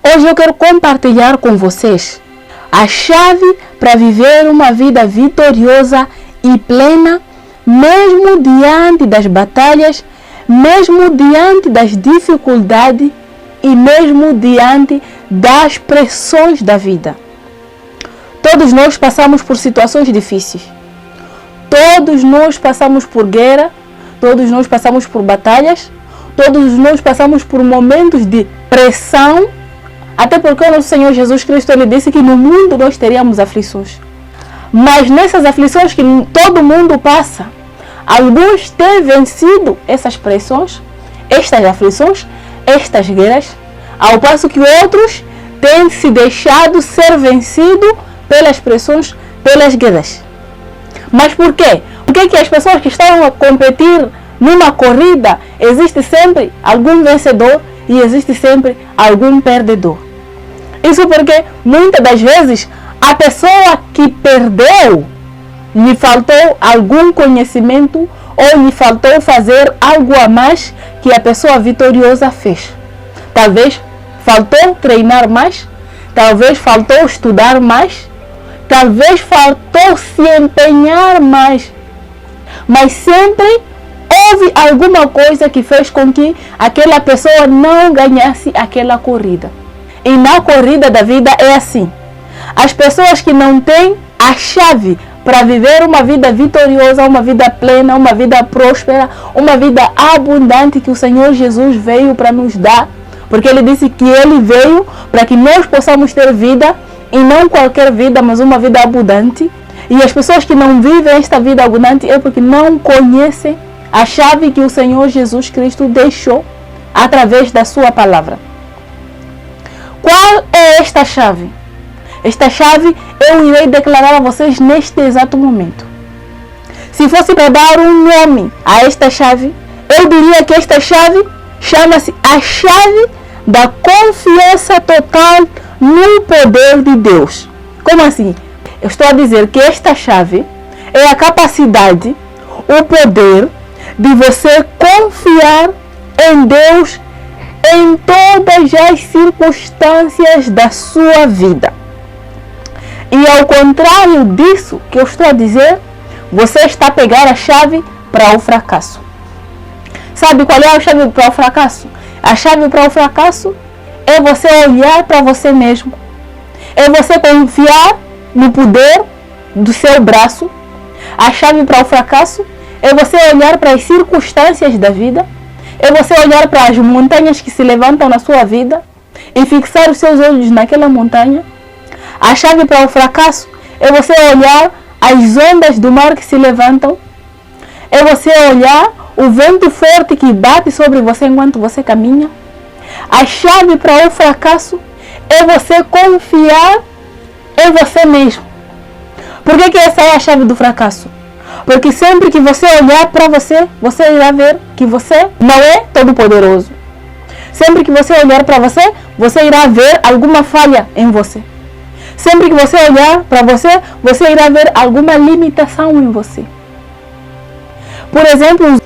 Hoje eu quero compartilhar com vocês a chave para viver uma vida vitoriosa e plena, mesmo diante das batalhas, mesmo diante das dificuldades e mesmo diante das pressões da vida. Todos nós passamos por situações difíceis. Todos nós passamos por guerra, todos nós passamos por batalhas, todos nós passamos por momentos de pressão, até porque o nosso Senhor Jesus Cristo ele disse que no mundo nós teríamos aflições. Mas nessas aflições que todo mundo passa, alguns têm vencido essas pressões, estas aflições, estas guerras, ao passo que outros têm se deixado ser vencidos pelas pressões, pelas guerras. Mas por quê? Por que as pessoas que estão a competir numa corrida, existe sempre algum vencedor e existe sempre algum perdedor? Isso porque muitas das vezes a pessoa que perdeu lhe faltou algum conhecimento ou lhe faltou fazer algo a mais que a pessoa vitoriosa fez. Talvez faltou treinar mais, talvez faltou estudar mais, talvez faltou se empenhar mais, mas sempre houve alguma coisa que fez com que aquela pessoa não ganhasse aquela corrida. E na corrida da vida é assim. As pessoas que não têm a chave para viver uma vida vitoriosa, uma vida plena, uma vida próspera, uma vida abundante que o Senhor Jesus veio para nos dar, porque Ele disse que Ele veio para que nós possamos ter vida, e não qualquer vida, mas uma vida abundante. E as pessoas que não vivem esta vida abundante é porque não conhecem a chave que o Senhor Jesus Cristo deixou através da sua palavra. Qual é esta chave? Esta chave eu irei declarar a vocês neste exato momento. Se fosse para dar um nome a esta chave, eu diria que esta chave chama-se a chave da confiança total no poder de Deus. Como assim? Eu estou a dizer que esta chave é a capacidade, o poder de você confiar em Deus em todas as circunstâncias da sua vida. E ao contrário disso que eu estou a dizer, você está a pegar a chave para o fracasso. Sabe qual é a chave para o fracasso? A chave para o fracasso é você olhar para você mesmo. É você confiar no poder do seu braço. A chave para o fracasso é você olhar para as circunstâncias da vida. É você olhar para as montanhas que se levantam na sua vida e fixar os seus olhos naquela montanha. A chave para o fracasso é você olhar as ondas do mar que se levantam. É você olhar o vento forte que bate sobre você enquanto você caminha. A chave para o fracasso é você confiar em você mesmo. Por que essa é a chave do fracasso? Porque sempre que você olhar para você, você irá ver que você não é todo poderoso. Sempre que você olhar para você, você irá ver alguma falha em você. Sempre que você olhar para você, você irá ver alguma limitação em você. Por exemplo,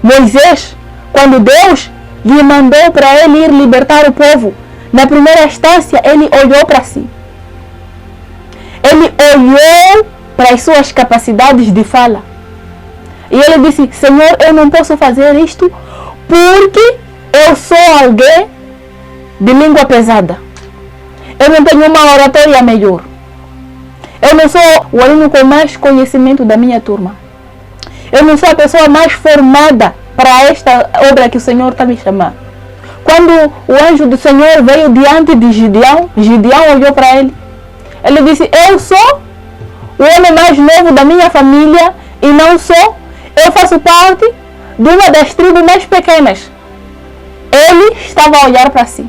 Moisés, quando Deus lhe mandou para ele ir libertar o povo, na primeira instância ele olhou para si. Ele olhou para as suas capacidades de fala. E ele disse: Senhor, eu não posso fazer isto porque eu sou alguém de língua pesada. Eu não tenho uma oratória melhor. Eu não sou o aluno com mais conhecimento da minha turma. Eu não sou a pessoa mais formada para esta obra que o Senhor está me chamando. Quando o anjo do Senhor veio diante de Gideão, Gideão olhou para ele. Ele disse: eu sou o homem mais novo da minha família e não sou. Eu faço parte de uma das tribos mais pequenas. Ele estava a olhar para si.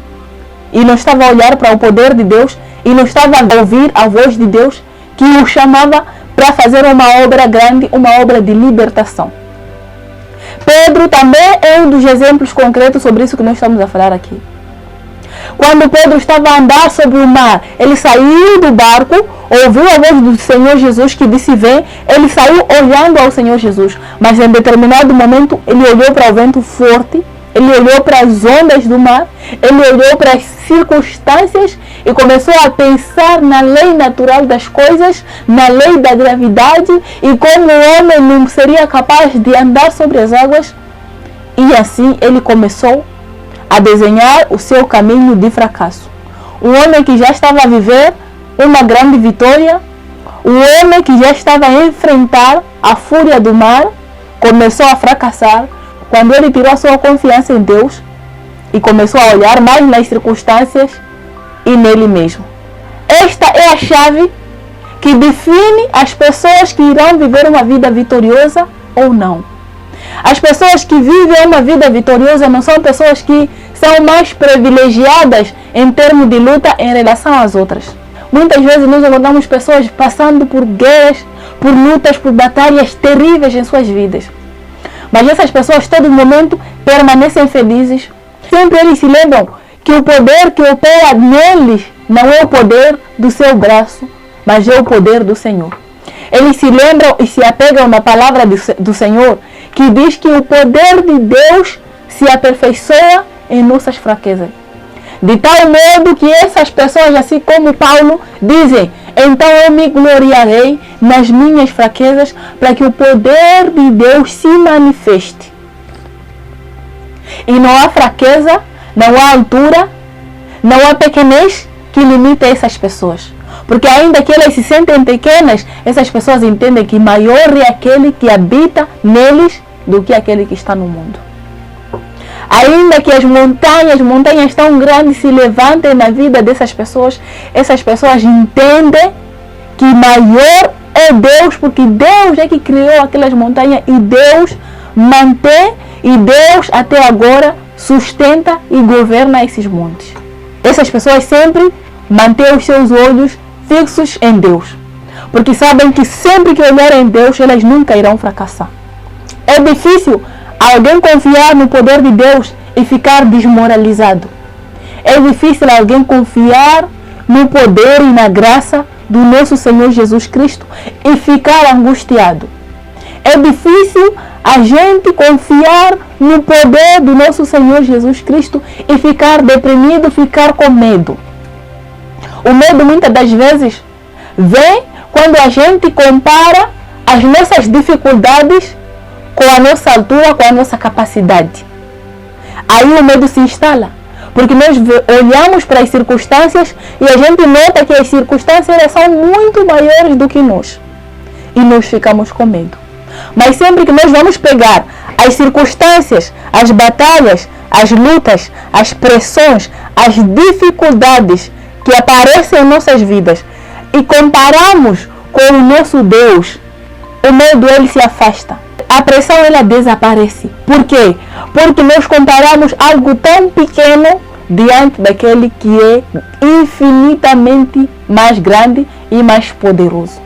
E não estava a olhar para o poder de Deus. E não estava a ouvir a voz de Deus que o chamava para fazer uma obra grande, uma obra de libertação. Pedro também é um dos exemplos concretos sobre isso que nós estamos a falar aqui. Quando Pedro estava a andar sobre o mar, ele saiu do barco, ouviu a voz do Senhor Jesus que disse: vem. Ele saiu olhando ao Senhor Jesus, mas em determinado momento ele olhou para o vento forte Ele olhou para as ondas do mar, ele olhou para as circunstâncias e começou a pensar na lei natural das coisas, na lei da gravidade e como o homem não seria capaz de andar sobre as águas. E assim ele começou a desenhar o seu caminho de fracasso. Um homem que já estava a viver uma grande vitória, um homem que já estava a enfrentar a fúria do mar, começou a fracassar quando ele tirou a sua confiança em Deus e começou a olhar mais nas circunstâncias e nele mesmo. Esta é a chave que define as pessoas que irão viver uma vida vitoriosa ou não. As pessoas que vivem uma vida vitoriosa não são pessoas que são mais privilegiadas em termos de luta em relação às outras. Muitas vezes nós encontramos pessoas passando por guerras, por lutas, por batalhas terríveis em suas vidas. Mas essas pessoas, todo momento, permanecem felizes. Sempre eles se lembram que o poder que opera neles não é o poder do seu braço, mas é o poder do Senhor. Eles se lembram e se apegam na palavra do Senhor, que diz que o poder de Deus se aperfeiçoa em nossas fraquezas. De tal modo que essas pessoas, assim como Paulo, dizem: então eu me gloriarei nas minhas fraquezas, para que o poder de Deus se manifeste. E não há fraqueza, não há altura, não há pequenez que limite essas pessoas. Porque ainda que elas se sentem pequenas, essas pessoas entendem que maior é aquele que habita neles do que aquele que está no mundo. Ainda que as montanhas tão grandes se levantem na vida dessas pessoas, essas pessoas entendem que maior é Deus, porque Deus é que criou aquelas montanhas e Deus mantém e Deus até agora sustenta e governa esses montes. Essas pessoas sempre mantêm os seus olhos fixos em Deus, porque sabem que sempre que olharem em Deus, elas nunca irão fracassar. É difícil alguém confiar no poder de Deus e ficar desmoralizado. É difícil alguém confiar no poder e na graça do nosso Senhor Jesus Cristo e ficar angustiado. É difícil a gente confiar no poder do nosso Senhor Jesus Cristo e ficar deprimido, ficar com medo. O medo muitas das vezes vem quando a gente compara as nossas dificuldades com a nossa altura, com a nossa capacidade. Aí o medo se instala, porque nós olhamos para as circunstâncias e a gente nota que as circunstâncias são muito maiores do que nós. E nós ficamos com medo. Mas sempre que nós vamos pegar as circunstâncias, as batalhas, as lutas, as pressões, as dificuldades que aparecem em nossas vidas e comparamos com o nosso Deus, o medo ele se afasta. A pressão ela desaparece. Por quê? Porque nós comparamos algo tão pequeno diante daquele que é infinitamente mais grande e mais poderoso.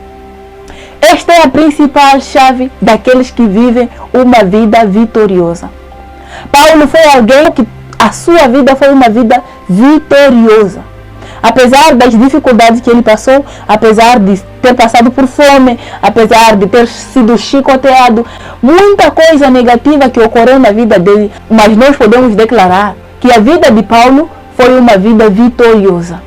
Esta é a principal chave daqueles que vivem uma vida vitoriosa. Paulo foi alguém que a sua vida foi uma vida vitoriosa. Apesar das dificuldades que ele passou, apesar de ter passado por fome, apesar de ter sido chicoteado, muita coisa negativa que ocorreu na vida dele, mas nós podemos declarar que a vida de Paulo foi uma vida vitoriosa.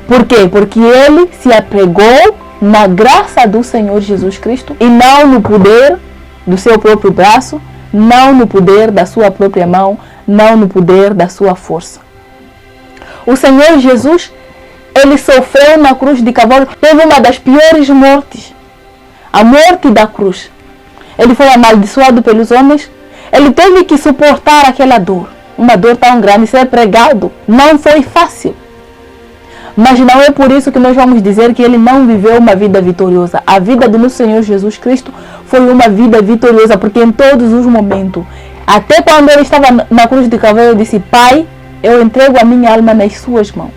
Por quê? Porque ele se apegou na graça do Senhor Jesus Cristo e não no poder do seu próprio braço, não no poder da sua própria mão, não no poder da sua força. O Senhor Jesus, ele sofreu na cruz de Calvário, teve uma das piores mortes, a morte da cruz. Ele foi amaldiçoado pelos homens, ele teve que suportar aquela dor, uma dor tão grande, ser pregado não foi fácil. Mas não é por isso que nós vamos dizer que ele não viveu uma vida vitoriosa. A vida do nosso Senhor Jesus Cristo foi uma vida vitoriosa, porque em todos os momentos, até quando ele estava na cruz de Calvário, ele disse: Pai, eu entrego a minha alma nas suas mãos.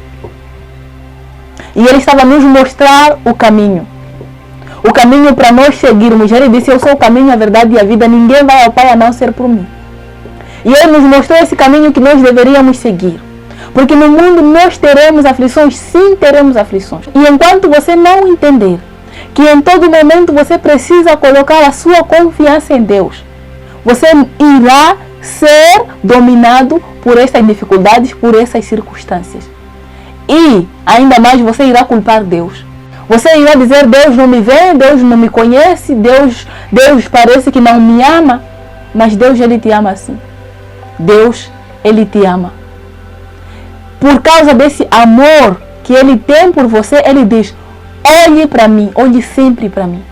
E ele estava a nos mostrar o caminho para nós seguirmos. Ele disse: eu sou o caminho, a verdade e a vida, ninguém vai ao Pai a não ser por mim. E ele nos mostrou esse caminho que nós deveríamos seguir. Porque no mundo nós teremos aflições, sim, teremos aflições. E enquanto você não entender que em todo momento você precisa colocar a sua confiança em Deus, você irá ser dominado por essas dificuldades, por essas circunstâncias. E, ainda mais, você irá culpar Deus. Você irá dizer, Deus não me vê, Deus não me conhece, Deus parece que não me ama. Mas Deus, Ele te ama assim. Deus, Ele te ama. Por causa desse amor que Ele tem por você, Ele diz, olhe para mim, olhe sempre para mim.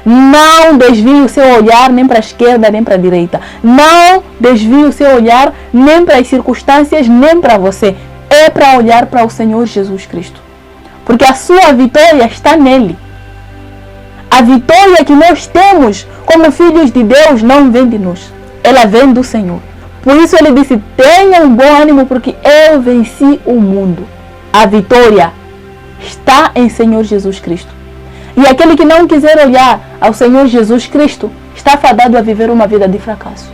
Não desvie o seu olhar nem para a esquerda, nem para a direita. Não desvie o seu olhar nem para as circunstâncias, nem para você. É para olhar para o Senhor Jesus Cristo. Porque a sua vitória está nele. A vitória que nós temos como filhos de Deus não vem de nós. Ela vem do Senhor. Por isso ele disse, tenha um bom ânimo porque eu venci o mundo. A vitória está em Senhor Jesus Cristo. E aquele que não quiser olhar ao Senhor Jesus Cristo está fadado a viver uma vida de fracasso.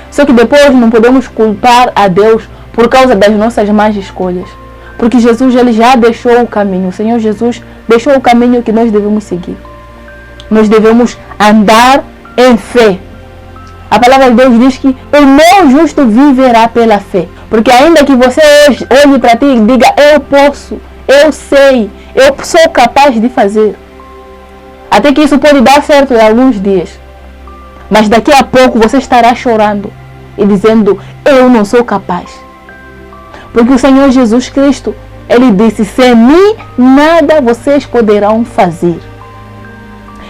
Só que depois não podemos culpar a Deus por causa das nossas más escolhas. Porque Jesus ele já deixou o caminho. O Senhor Jesus deixou o caminho que nós devemos seguir. Nós devemos andar em fé. A palavra de Deus diz que o meu justo viverá pela fé. Porque ainda que você hoje olhe para ti e diga, eu posso, eu sei, eu sou capaz de fazer. Até que isso pode dar certo em alguns dias. Mas daqui a pouco você estará chorando e dizendo, eu não sou capaz. Porque o Senhor Jesus Cristo, Ele disse, sem mim nada vocês poderão fazer.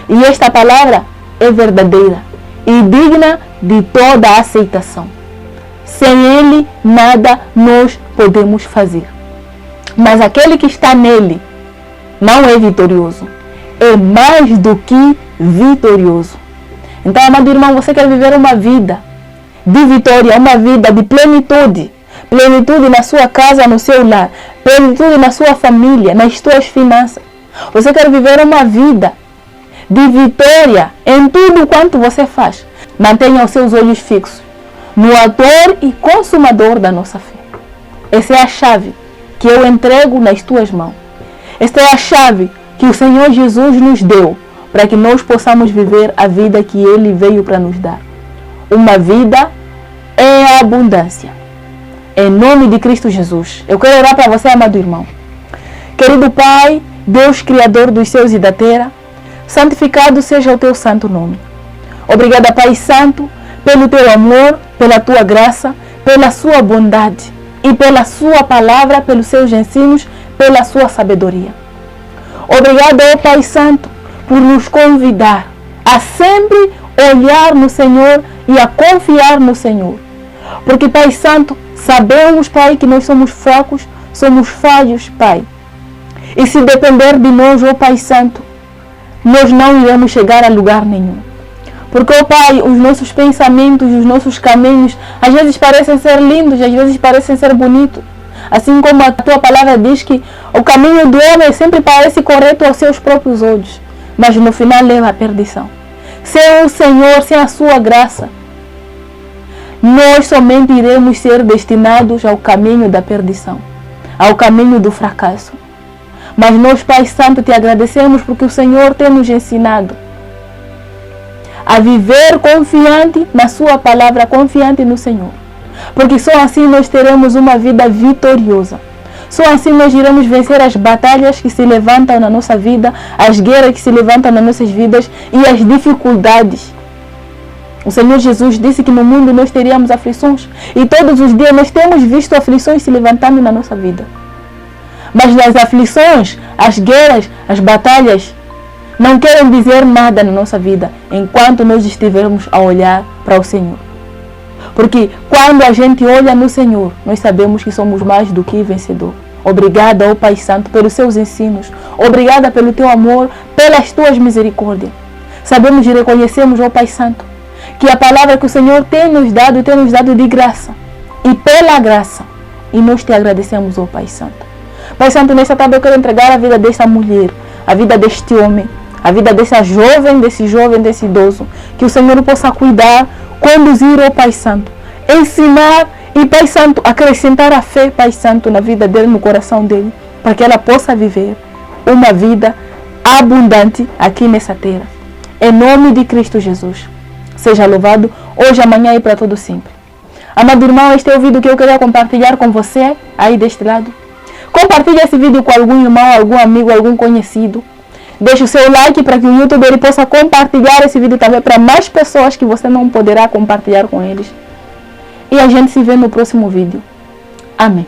E esta palavra é verdadeira e digna de toda a aceitação. Sem Ele nada nós podemos fazer. Mas aquele que está nele não é vitorioso. É mais do que vitorioso. Então, amado irmão, você quer viver uma vida de vitória, uma vida de plenitude. Plenitude na sua casa, no seu lar. Plenitude na sua família, nas suas finanças. Você quer viver uma vida de vitória em tudo quanto você faz. Mantenha os seus olhos fixos no autor e consumador da nossa fé. Essa é a chave que eu entrego nas tuas mãos. Esta é a chave que o Senhor Jesus nos deu para que nós possamos viver a vida que Ele veio para nos dar. Uma vida em abundância. Em nome de Cristo Jesus. Eu quero orar para você, amado irmão. Querido Pai, Deus Criador dos céus e da terra, santificado seja o teu santo nome. Obrigada, Pai Santo, pelo teu amor, pela tua graça, pela sua bondade e pela sua palavra, pelos seus ensinos, pela sua sabedoria. Obrigado, ó Pai Santo, por nos convidar a sempre olhar no Senhor e a confiar no Senhor. Porque, Pai Santo, sabemos, Pai, que nós somos fracos, somos falhos, Pai. E se depender de nós, ó Pai Santo, nós não iremos chegar a lugar nenhum. Porque, ó Pai, os nossos pensamentos, os nossos caminhos, às vezes parecem ser lindos, às vezes parecem ser bonitos. Assim como a tua palavra diz que o caminho do homem sempre parece correto aos seus próprios olhos, mas no final leva à perdição. Sem o Senhor, sem a sua graça, nós somente iremos ser destinados ao caminho da perdição, ao caminho do fracasso. Mas nós, Pai Santo, te agradecemos porque o Senhor tem nos ensinado a viver confiante na sua palavra, confiante no Senhor. Porque só assim nós teremos uma vida vitoriosa. Só assim nós iremos vencer as batalhas que se levantam na nossa vida, as guerras que se levantam nas nossas vidas e as dificuldades. O Senhor Jesus disse que no mundo nós teríamos aflições. E todos os dias nós temos visto aflições se levantando na nossa vida. Mas nas aflições, as guerras, as batalhas, não querem dizer nada na nossa vida enquanto nós estivermos a olhar para o Senhor. Porque quando a gente olha no Senhor, nós sabemos que somos mais do que vencedor. Obrigada, ó Pai Santo, pelos seus ensinos. Obrigada pelo teu amor, pelas tuas misericórdias. Sabemos e reconhecemos, ó Pai Santo, que a palavra que o Senhor tem nos dado de graça. E pela graça. E nós te agradecemos, ó Pai Santo. Pai Santo, nessa tarde eu quero entregar a vida dessa mulher, a vida deste homem, a vida dessa jovem, desse idoso. Que o Senhor possa cuidar, conduzir, ó Pai Santo, ensinar e, Pai Santo, acrescentar a fé, Pai Santo, na vida dele, no coração dele, para que ela possa viver uma vida abundante aqui nessa terra. Em nome de Cristo Jesus. Seja louvado hoje, amanhã e para todo sempre. Amado irmão, este é o vídeo que eu queria compartilhar com você, aí deste lado. Compartilhe esse vídeo com algum irmão, algum amigo, algum conhecido. Deixe o seu like para que o YouTube ele possa compartilhar esse vídeo também para mais pessoas que você não poderá compartilhar com eles. E a gente se vê no próximo vídeo. Amém.